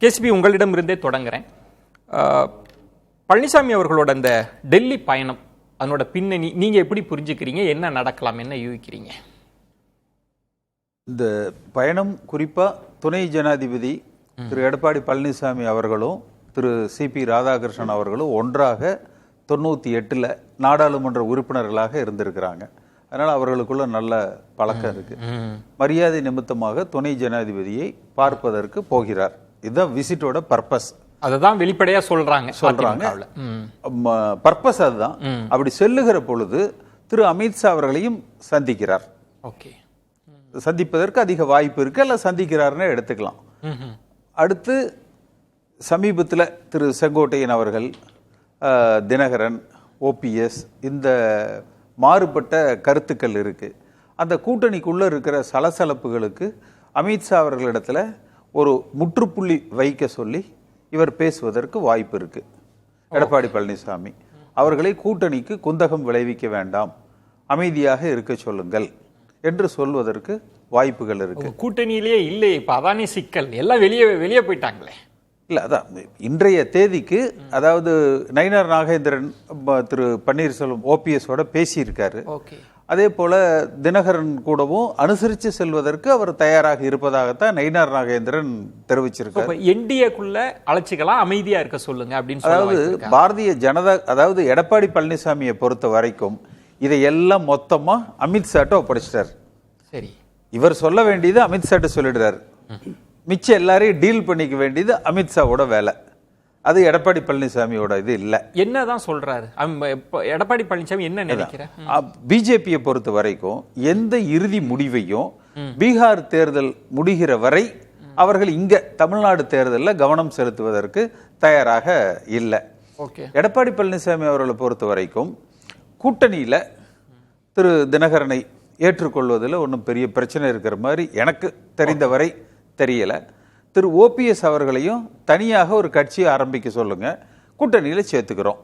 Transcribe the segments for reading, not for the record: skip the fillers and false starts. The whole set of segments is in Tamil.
கேசிபி உங்களிடமிருந்தே தொடங்குறேன். பழனிசாமி அவர்களோட அந்த டெல்லி பயணம், அதனோட பின்னணி நீங்க எப்படி புரிஞ்சுக்கிறீங்க? என்ன நடக்கலாம், என்ன யூகிக்கிறீங்க? இந்த பயணம் குறிப்பா துணை ஜனாதிபதி திரு எடப்பாடி பழனிசாமி அவர்களும் திரு சிபி ராதாகிருஷ்ணன் அவர்களும் ஒன்றாக 98 நாடாளுமன்ற உறுப்பினர்களாக இருந்திருக்கிறாங்க. அதனால அவர்களுக்குள்ள நல்ல பழக்கம் இருக்கு. மரியாதை நிமித்தமாக துணை ஜனாதிபதியை பார்ப்பதற்கு போகிறார். இதுதான் விசிட்டோட பர்பஸ். அதுதான் வெளிப்படையா சொல்றாங்க. பர்பஸ் அதுதான். அப்படி செல்லுகிற பொழுது திரு அமித்ஷா அவர்களையும் சந்திக்கிறார். சந்திப்பதற்கு அதிக வாய்ப்பு இருக்கு, அல்ல சந்திக்கிறார்னு எடுத்துக்கலாம். அடுத்து சமீபத்தில் திரு செங்கோட்டையன் அவர்கள், தினகரன், ஓபிஎஸ், இந்த மாறுபட்ட கருத்துக்கள் இருக்கு. அந்த கூட்டணிக்குள்ள இருக்கிற சலசலப்புகளுக்கு அமித்ஷா அவர்களிடத்துல ஒரு முற்றுப்புள்ளி வைக்க சொல்லி இவர் பேசுவதற்கு வாய்ப்பு இருக்கு. எடப்பாடி பழனிசாமி அவர்களை கூட்டணிக்கு குந்தகம் விளைவிக்க வேண்டாம், அமைதியாக இருக்க சொல்லுங்கள் என்று சொல்வதற்கு வாய்ப்புகள் இருக்கு. கூட்டணியிலேயே இல்லை, இப்ப அதானே சிக்கல், எல்லாம் வெளியே போயிட்டாங்களே. இல்ல, அதான் இன்றைய தேதிக்கு, அதாவது நயினார் நாகேந்திரன் திரு பன்னீர்செல்வம் ஓபிஎஸோட பேசியிருக்காரு. அதே போல தினகரன் கூடவும் அனுசரித்து செல்வதற்கு அவர் தயாராக இருப்பதாகத்தான் நயினார் நாகேந்திரன் தெரிவிச்சிருக்காரு. என்டிஏக்குள்ள அழைச்சிக்கலாம், அமைதியா இருக்க சொல்லுங்க அப்படின்னு. அதாவது பாரதிய ஜனதா, அதாவது எடப்பாடி பழனிசாமியை பொறுத்த வரைக்கும் இதையெல்லாம் மொத்தமா அமித்ஷாட்ட ஒப்படைச்சிட்டார். சரி, இவர் சொல்ல வேண்டியது அமித்ஷாட்ட சொல்லிடுறாரு. மிச்சம் எல்லாரையும் டீல் பண்ணிக்க வேண்டியது அமித்ஷாவோட வேலை. அது எடப்பாடி பழனிசாமியோட இது இல்ல. என்னதான் சொல்றாரு எடப்பாடி பழனிசாமி? என்ன நினைக்கிறார்? பிஜேபியை பொறுத்த வரைக்கும் எந்த இறுதி முடிவையும் பீகார் தேர்தல் முடிகிற வரை அவர்கள் இங்க தமிழ்நாடு தேர்தலில் கவனம் செலுத்துவதற்கு தயாராக இல்லை. எடப்பாடி பழனிசாமி அவர்களை பொறுத்த வரைக்கும் கூட்டணியில திரு தினகரனை ஏற்றுக்கொள்வதில் ஒன்றும் பெரிய பிரச்சனை இருக்கிற மாதிரி எனக்கு தெரிந்தவரை தெரியல. திரு ஓபிஎஸ் அவர்களையும் தனியாக ஒரு கட்சியை ஆரம்பிக்க சொல்லுங்க, கூட்டணியில் சேர்த்துக்கிறோம்,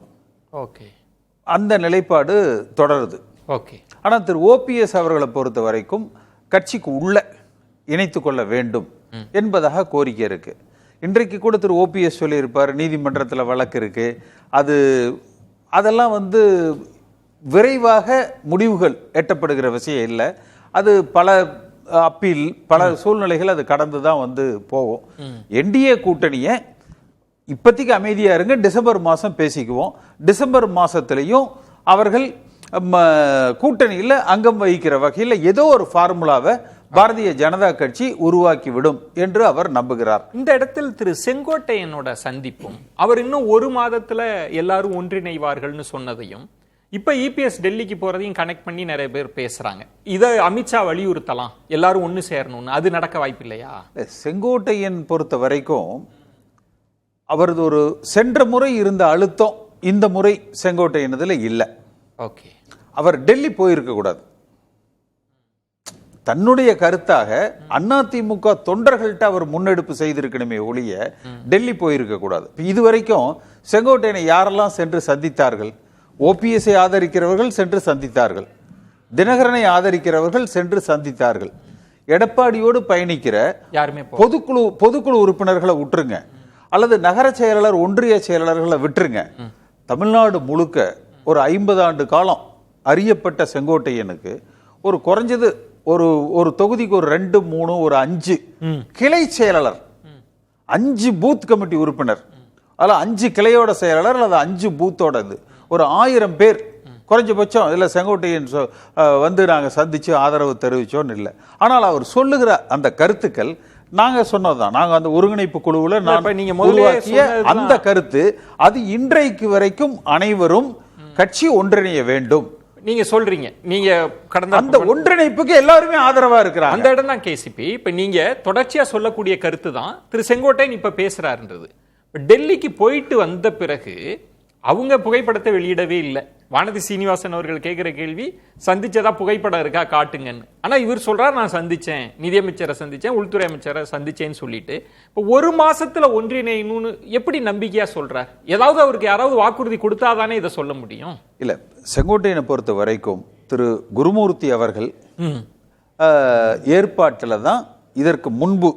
அந்த நிலைப்பாடு தொடருது. ஆனால் திரு ஓபிஎஸ் அவர்களை பொறுத்த வரைக்கும் கட்சிக்கு உள்ள இணைத்து கொள்ள வேண்டும் என்பதாக கோரிக்கை இருக்கு. இன்றைக்கு கூட திரு ஓபிஎஸ் சொல்லியிருப்பார், நீதிமன்றத்தில் வழக்கு இருக்கு, அதெல்லாம் விரைவாக முடிவுகள் எட்டப்படுகிற விஷயம் இல்லை. அது பல அப்பீல், பல சூழ்நிலைகள் அது கடந்து தான் போகும். என்டிஏ கூட்டணியை இப்போதைக்கு அமைதியா இருங்க, டிசம்பர் மாதம் பேசிக்குவோம். டிசம்பர் மாதத்துலையும் அவர்கள் கூட்டணியில் அங்கம் வகிக்கிற வகையில் ஏதோ ஒரு ஃபார்முலாவை பாரதிய ஜனதா கட்சி உருவாக்கி விடும் என்று அவர் நம்புகிறார். இந்த இடத்தில் திரு செங்கோட்டையனோட சந்திப்பும், அவர் இன்னும் ஒரு மாதத்துல எல்லாரும் ஒன்றிணைவார்கள்னு சொன்னதையும், இப்ப இபிஎஸ் டெல்லிக்கு போறதையும் கனெக்ட் பண்ணி நிறைய பேர் பேசுறாங்க. இதை அமித்ஷா வலியுறுத்தலாம், எல்லாரும் ஒன்னு சேரணும்னு. அது நடக்க வாய்ப்பு இல்லையா? செங்கோட்டையன் பொறுத்த வரைக்கும் அவரது ஒரு சென்ற முறை இருந்த அழுத்தம் இந்த முறை செங்கோட்டையனதுல இல்லை. அவர் டெல்லி போயிருக்க கூடாது. தன்னுடைய கருத்தாக அதிமுக தொண்டர்கள்ட்ட அவர் முன்னெடுப்பு செய்திருக்கணுமே ஒழிய டெல்லி போயிருக்க கூடாது. இதுவரைக்கும் செங்கோட்டையனை யாரெல்லாம் சென்று சந்தித்தார்கள்? ஓபிஎஸ்ஐ ஆதரிக்கிறவர்கள் சென்று சந்தித்தார்கள், தினகரனை ஆதரிக்கிறவர்கள் சென்று சந்தித்தார்கள். எடப்பாடியோடு பயணிக்கிற பொதுக்குழு உறுப்பினர்களை விட்டுருங்க, அல்லது நகர செயலாளர், ஒன்றிய செயலாளர்களை விட்டுருங்க. தமிழ்நாடு முழுக்க ஒரு 50 ஆண்டு காலம் அறியப்பட்ட செங்கோட்டையனுக்கு ஒரு குறைஞ்சது ஒரு தொகுதிக்கு ஒரு 2, 3, ஒரு 5 கிளை செயலாளர், 5 பூத் கமிட்டி உறுப்பினர், அதில் 5 கிளையோட செயலாளர் அல்லது 5 பூத்தோட ஒரு 1000 பேர் குறைஞ்சபட்சம். இதில் செங்கோட்டையன் நாங்கள் சந்திச்சு ஆதரவு தெரிவிச்சோன்னு இல்லை. ஆனால் அவர் சொல்லுகிற அந்த கருத்துக்கள் நாங்கள் சொன்னதுதான். நாங்கள் அந்த ஒருங்கிணைப்பு குழுவில் உருவாக்கிய அந்த கருத்து, அது இன்றைக்கு வரைக்கும் அனைவரும் கட்சி ஒன்றிணைய வேண்டும் நீங்க சொல்றீங்க. நீங்க கடந்த அந்த ஒன்றிணைப்புக்கு எல்லாருமே ஆதரவா இருக்கிறாங்க. அந்த இடம் தான் கேசிபி. இப்ப நீங்க தொடர்ச்சியா சொல்லக்கூடிய கருத்து தான் திரு செங்கோட்டையன் இப்ப பேசுறாருன்றது. டெல்லிக்கு போயிட்டு வந்த பிறகு அவங்க புகைப்படத்தை வெளியிடவே இல்லை. வானதி சீனிவாசன் அவர்கள் கேட்கிற கேள்வி, சந்திச்சதா புகைப்படம் இருக்கா காட்டுங்கன்னு. ஆனா இவர் சொல்றாரு, நான் சந்திச்சேன், நிதியமைச்சரை சந்திச்சேன், உள்துறை அமைச்சரை சந்திச்சேன்னு சொல்லிட்டு இப்போ ஒரு மாசத்துல ஒன்றிணைன்னு எப்படி நம்பிக்கையா சொல்றார்? ஏதாவது அவருக்கு யாராவது வாக்குறுதி கொடுத்தாதானே இதை சொல்ல முடியும். இல்ல, செங்கோட்டையனை பொறுத்த வரைக்கும் திரு குருமூர்த்தி அவர்கள் ஏற்பாட்டில் தான் இதற்கு முன்பு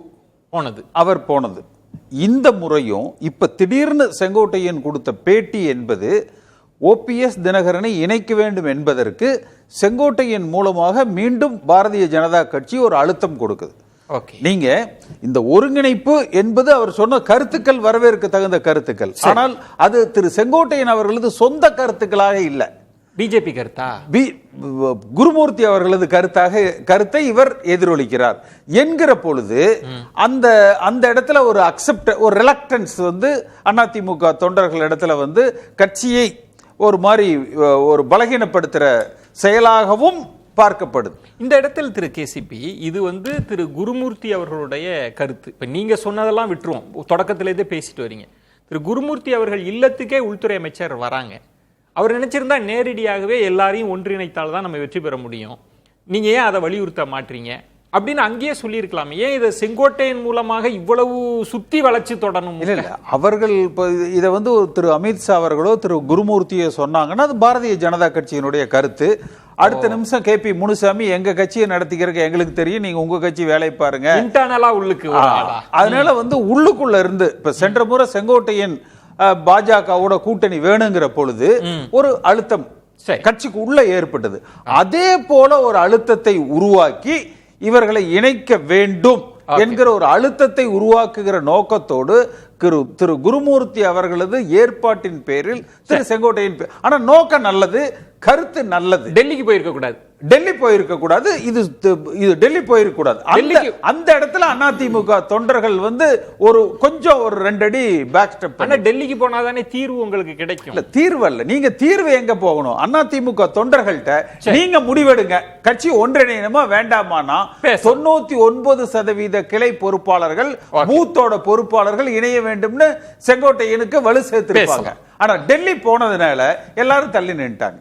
அவர் போனது. இந்த முறையும் இப்ப திடீர்னு செங்கோட்டையன் கொடுத்த பேட்டி என்பது ஓபிஎஸ் தினகரனை இணைக்க வேண்டும் என்பதற்கு செங்கோட்டையன் மூலமாக மீண்டும் பாரதிய ஜனதா கட்சி ஒரு அழுத்தம் கொடுக்குது. நீங்க இந்த ஒருங்கிணைப்பு என்பது அவர் சொன்ன கருத்துக்கள் வரவேற்க தகுந்த கருத்துக்கள், ஆனால் அது திரு செங்கோட்டையன் அவர்களது சொந்த கருத்துக்களாக இல்லை, பிஜேபி கருத்தா, குருமூர்த்தி அவர்களது கருத்தை இவர் எதிரொலிக்கிறார் என்கிற பொழுது அந்த அந்த இடத்துல ஒரு அக்செப்ட், ஒரு ரிலக்டன்ஸ் வந்து அதிமுக தொண்டர்கள் இடத்துல வந்து கட்சியை ஒரு மாதிரி ஒரு பலகீனப்படுத்துற செயலாகவும் பார்க்கப்படுது. இந்த இடத்தில் திரு கேசிபி, இது வந்து திரு குருமூர்த்தி அவர்களுடைய கருத்து. இப்ப நீங்க சொன்னதெல்லாம் விட்டுருவோம், தொடக்கத்திலேயே பேசிட்டு வரீங்க. திரு குருமூர்த்தி அவர்கள் இல்லத்துக்கே உள்துறை அமைச்சர் வராங்க. அவர் நினைச்சிருந்தா நேரடியாகவே எல்லாரையும் ஒன்றிணைத்தால் தான் நம்ம வெற்றி பெற முடியும், நீங்க ஏன் அதை வலியுறுத்த மாட்டீங்க அப்படின்னு அங்கேயே சொல்லியிருக்கலாம். ஏன் இதை செங்கோட்டையன் மூலமாக இவ்வளவு சுத்தி வளைச்சு தொடரணும்? இல்ல, அவர்கள் இதை வந்து திரு அமித்ஷா அவர்களோ திரு குருமூர்த்தியோ சொன்னாங்கன்னா அது பாரதிய ஜனதா கட்சியினுடைய கருத்து. அடுத்த நிமிஷம் KP முனுசாமி எங்க கட்சியை நடத்திக்கிறதுக்கு எங்களுக்கு தெரியும், நீங்க உங்க கட்சி வேலை பாருங்க, இன்டர்னலா உள்ளுக்கு. அதனால வந்து உள்ளுக்குள்ள இருந்து இப்ப சென்ற முறை செங்கோட்டையன் பாஜகவோட கூட்டணி வேணுங்கிற பொழுது ஒரு அழுத்தம் கட்சிக்கு உள்ள ஏற்பட்டது. அதே போல ஒரு அழுத்தத்தை உருவாக்கி இவர்களை இணைக்க வேண்டும் என்கிற ஒரு அழுத்தத்தை உருவாக்குகிற நோக்கத்தோடு திரு குருமூர்த்தி அவர்களது ஏற்பாட்டின் பேரில் திரு செங்கோட்டையின் ஆனா நோக்கம் நல்லது, கருத்து நல்லது. டெல்லிக்கு போயிருக்க கூடாது, டெல்லி போயிருக்க கூடாது, இது டெல்லி போயிருக்க கூடாது. அந்த இடத்துல அதிமுக தொண்டர்கள் வந்து ஒரு கொஞ்சம் ஒரு 2 அடி பேக் ஸ்டெப். ஆனா டெல்லிக்கு போனாதானே தீர்வு உங்களுக்கு கிடைக்கும். இல்ல, தீர்வு அல்ல, நீங்க தீர்வு எங்க போகணும்? அதிமுக தொண்டர்கள்ட்ட நீங்க முடிவெடுங்க, கட்சி ஒன்றிணையணுமா வேண்டாமானா 99% கிளை பொறுப்பாளர்கள், பூத்தோட பொறுப்பாளர்கள் இணைய வேண்டும்னு செங்கோட்டையனுக்கு வலு சேர்த்திருப்பாங்க. ஆனா டெல்லி போனதுனால எல்லாரும் தள்ளி நின்னுட்டாங்க.